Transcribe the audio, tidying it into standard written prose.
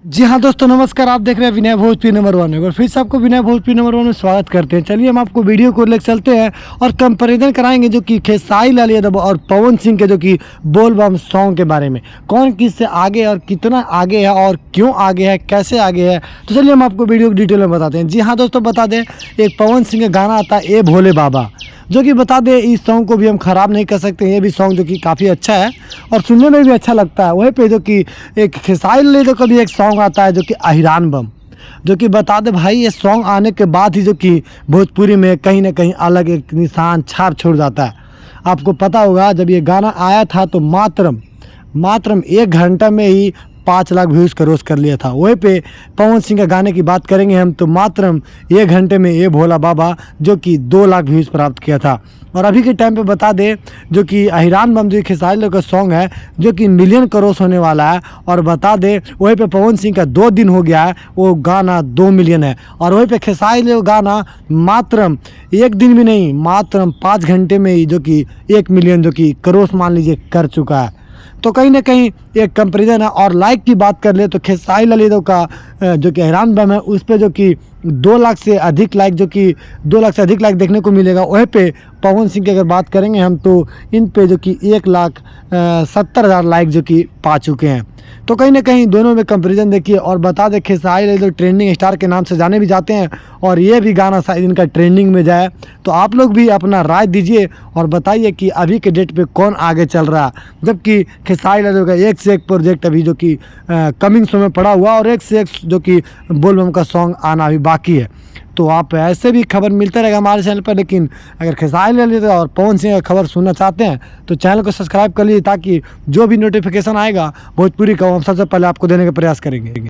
जी हाँ दोस्तों, नमस्कार। आप देख रहे हैं विनय भोजपुरी नंबर 1 और फिर से आपको विनय भोजपुरी नंबर 1 में स्वागत करते हैं। चलिए हम आपको वीडियो को लेकर चलते हैं और कंपैरिजन कराएंगे जो कि खेसारी लाल यादव और पवन सिंह के जो कि बोल बम सॉन्ग के बारे में, कौन किससे आगे और कितना आगे है और क्यों आगे है, कैसे आगे है। तो चलिए हम आपको वीडियो को डिटेल में बताते हैं। जी हाँ दोस्तों, बता दें एक पवन सिंह का गाना आता है ए भोले बाबा, जो कि बता दें इस सॉन्ग को भी हम ख़राब नहीं कर सकते। ये भी सॉन्ग जो कि काफ़ी अच्छा है और सुनने में भी अच्छा लगता है। वहीं पे जो कि एक खेसारी लाल यादव का भी एक सॉन्ग आता है जो कि अहिरान बम, जो कि बता दे भाई ये सॉन्ग आने के बाद ही जो कि भोजपुरी में कहीं ना कहीं अलग एक निशान छाप छोड़ जाता है। आपको पता होगा जब ये गाना आया था तो मात्रम 1 घंटा में ही 5 लाख व्यूज़ क्रॉस कर लिया था। वहीं पे पवन सिंह के गाने की बात करेंगे हम तो मात्रम 1 घंटे में ये भोला बाबा जो कि 2 लाख व्यूज़ प्राप्त किया था। और अभी के टाइम पे बता दें जो कि अहिरान बम जो खेसारी लाल का सॉन्ग है जो कि मिलियन क्रॉस होने वाला है। और बता दें वहीं पे पवन सिंह का 2 दिन हो गया है, वो गाना 2 मिलियन है। और वहीं पे खेसारी लाल गाना मात्रम 1 दिन भी नहीं, मात्रम 5 घंटे में ही जो कि 1 मिलियन जो कि क्रॉस मान लीजिए कर चुका है। तो कहीं ना कहीं एक कंपैरिजन है। और लाइक की बात कर ले तो खेसारी लाल यादव का जो कि अहिरान बम है उस पर जो कि 2 लाख से अधिक लाइक देखने को मिलेगा। वहीं पे पवन सिंह की अगर बात करेंगे हम तो इन पे जो कि 1,70,000 लाइक जो कि पा चुके हैं। तो कहीं ना कहीं दोनों में कंपैरिजन देखिए। और बता दें खेसारी लाल यादव ट्रेंडिंग स्टार के नाम से जाने भी जाते हैं और ये भी गाना शायद इनका ट्रेंडिंग में जाए। तो आप लोग भी अपना राय दीजिए और बताइए कि अभी के डेट पे कौन आगे चल रहा है। जबकि खेसारी लाल यादव का एक से एक प्रोजेक्ट अभी जो कि कमिंग शो में पड़ा हुआ और एक से एक जो कि बोल बम का सॉन्ग आना अभी बाकी है। तो आप ऐसे भी खबर मिलता रहेगा हमारे चैनल पर। लेकिन अगर खेसारी लाल यादव और पवन सिंह का खबर सुनना चाहते हैं तो चैनल को सब्सक्राइब कर लीजिए, ताकि जो भी नोटिफिकेशन आएगा भोजपुरी का हम सबसे पहले आपको देने का प्रयास करेंगे।